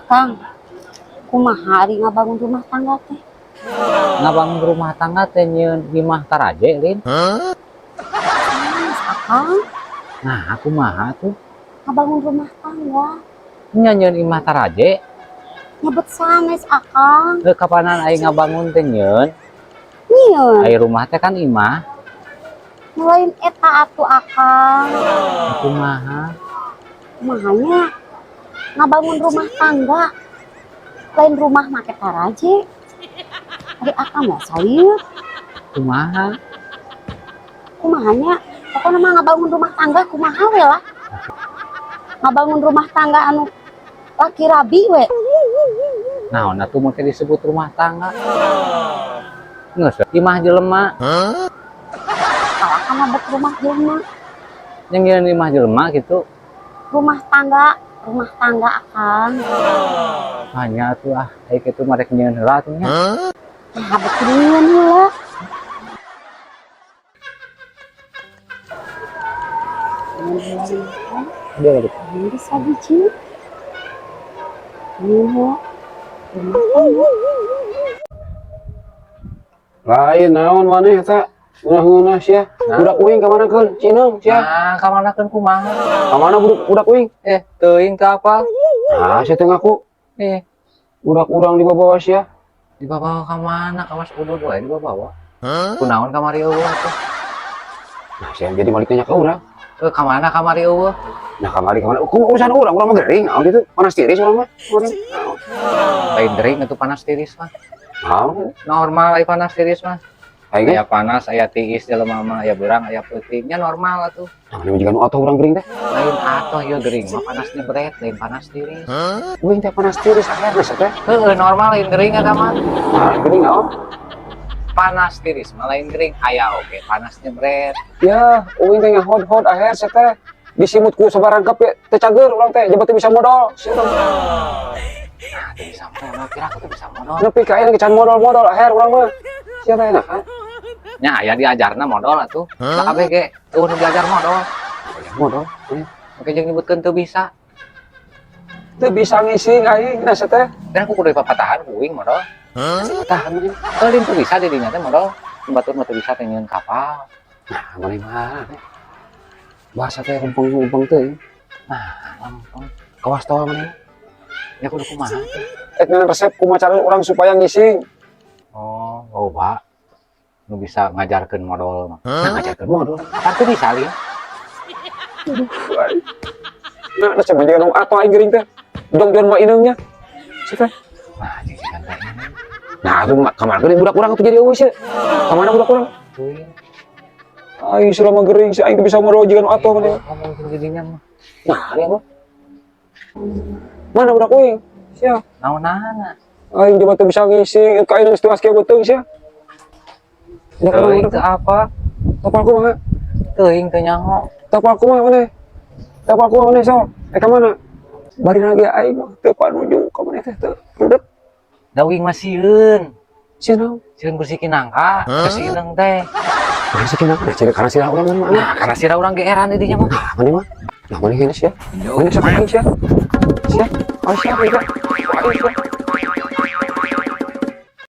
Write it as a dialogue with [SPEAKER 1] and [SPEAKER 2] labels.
[SPEAKER 1] Kang, kumaha ari ngabangun rumah tangga teh?
[SPEAKER 2] Ngabangun rumah tangga teh nyieun imah taraje lin.
[SPEAKER 1] Akang
[SPEAKER 2] Nah aku mah tuh
[SPEAKER 1] ngabangun rumah tangga.
[SPEAKER 2] nyieun imah taraje.
[SPEAKER 1] Nyebut sanes akang.
[SPEAKER 2] Kapanan aing ngabangun teh nyieun
[SPEAKER 1] Nyieun.
[SPEAKER 2] ai rumah teh kan imah.
[SPEAKER 1] Mulain eta atuh akang.
[SPEAKER 2] Aku mah
[SPEAKER 1] Kumahanya ngabangun rumah tangga. Lain rumah make taraje. Ari akang mah sayeur.
[SPEAKER 2] kumaha
[SPEAKER 1] Kumahanya pokoknya mah ngabangun rumah tangga kumaha we lah. Ngabangun rumah tangga anu laki rabi we.
[SPEAKER 2] naon atuh mun teh disebut rumah tangga. Geus imah jelema.
[SPEAKER 1] Salah kana bet rumah jelema.
[SPEAKER 2] Yang nyieun imah jelema gitu.
[SPEAKER 1] Rumah tangga akang.
[SPEAKER 2] Hanya tuh ai kitu marek nyieun heula atuh nya.
[SPEAKER 1] Nah, betulieun heula.
[SPEAKER 2] Dia lagi.
[SPEAKER 1] Ini bisa biji. Ini rumah tangga.
[SPEAKER 3] Lain naon maneh eta ngeunah sia budak uing ka manakeun Cinong sia
[SPEAKER 2] Nah, kamanakeun kumaha?
[SPEAKER 3] ka mana budak uing
[SPEAKER 2] Teuing ka apa?
[SPEAKER 3] nah sia teh ngaku budak urang di bawah sia
[SPEAKER 2] Dibawa ka mana? Ka Mas Udud wae dibawa. Kunaon kamari eueuh tuh?
[SPEAKER 3] nah sia jadi balik nanya ka urang
[SPEAKER 2] Ka mana kamari eueuh?
[SPEAKER 3] nah kamari ka mana urusan urang mah gering naon kitu panas tiris urang mah
[SPEAKER 2] Lain gering itu panas tiris mah.
[SPEAKER 3] naon
[SPEAKER 2] Normal ai panas tiris mah.
[SPEAKER 3] aing
[SPEAKER 2] Aya panas, aya tiis jelema mah, aya beurang, aya peutingnya normal atuh.
[SPEAKER 3] nah ini jiga nu atuh urang gering teh
[SPEAKER 2] Lain atoh ieu gering mah panas nyebret, lain panas tiris.
[SPEAKER 3] uing teh panas tiris akhirna sia teh
[SPEAKER 2] Heueuh normal lain gering eta mah.
[SPEAKER 3] nah gering naon
[SPEAKER 2] Panas tiris mah lain gering, aya oge panas nyebret.
[SPEAKER 3] ya uing teh ngahod-hod akhir sia teh disimut ku sabarang kape teh cager urang teh jabat teh bisa modal sia teh
[SPEAKER 2] Nah, teu bisa modal, kira aku teu bisa modal.
[SPEAKER 3] nepi ka ieu can modal-modal akhir urang mah sia teh nah
[SPEAKER 2] Nya aya diajarna modal atuh. Da kabeh ge teu nu diajar modal.
[SPEAKER 3] modal
[SPEAKER 2] Oke jeung nyebutkeun teu bisa.
[SPEAKER 3] teu bisa ngisi aing nah sia teh
[SPEAKER 2] Dan aku kudu papatahan kuing modal.
[SPEAKER 3] tahan meureun
[SPEAKER 2] Teuing teu bisa di dinya teh modal. Batur mah teu bisa teh nyieun kapal.
[SPEAKER 3] nah maneh mah bahasa teh rempeng-rempeng teh
[SPEAKER 2] Nah, lampung. Kawas tol maneh. Ya kudu kumaha teh.
[SPEAKER 3] dengan resep kumaha orang supaya ngising
[SPEAKER 2] Oh, loba. Nu bisa ngajarkeun modal mah.
[SPEAKER 3] nah ngajarkeun modal
[SPEAKER 2] Kan teu bisa lieu.
[SPEAKER 3] nah da cenah jeung atuh aing geuring teh jong-jong mah ineungnya sia teh
[SPEAKER 2] Nah, jeung kan teh ini.
[SPEAKER 3] nah atuh kamana geuning budak urang atuh jadi eueuh sia ka mana budak urang
[SPEAKER 2] Teuing.
[SPEAKER 3] aing selama geuring si aing teh bisa modal jeung atuh maneh
[SPEAKER 2] Ngomong jeung didinya mah.
[SPEAKER 3] nah dia mah mana budak uing sia
[SPEAKER 2] Naonana?
[SPEAKER 3] aing coba teh bisa ngisi ka ineung setengah kieu beuteung sia
[SPEAKER 2] Teuing teu apa?
[SPEAKER 3] tapal kumaha
[SPEAKER 2] Teuing teu nyaho.
[SPEAKER 3] tapal kumaha maneh tapal kumaha maneh so ka mana bari lagi aing mah teu panuju ka maneh teh teu rudek
[SPEAKER 2] Dawing mah sieun.
[SPEAKER 3] sia naon
[SPEAKER 2] Sieun bersihkeun nangka, kasineung teh.
[SPEAKER 3] mana sih kena ciri karena sirah urang mana
[SPEAKER 2] Nah, karena sira urang geeran di dinya mah.
[SPEAKER 3] mana mah nah mana geus sia mana sia sia sia oh sia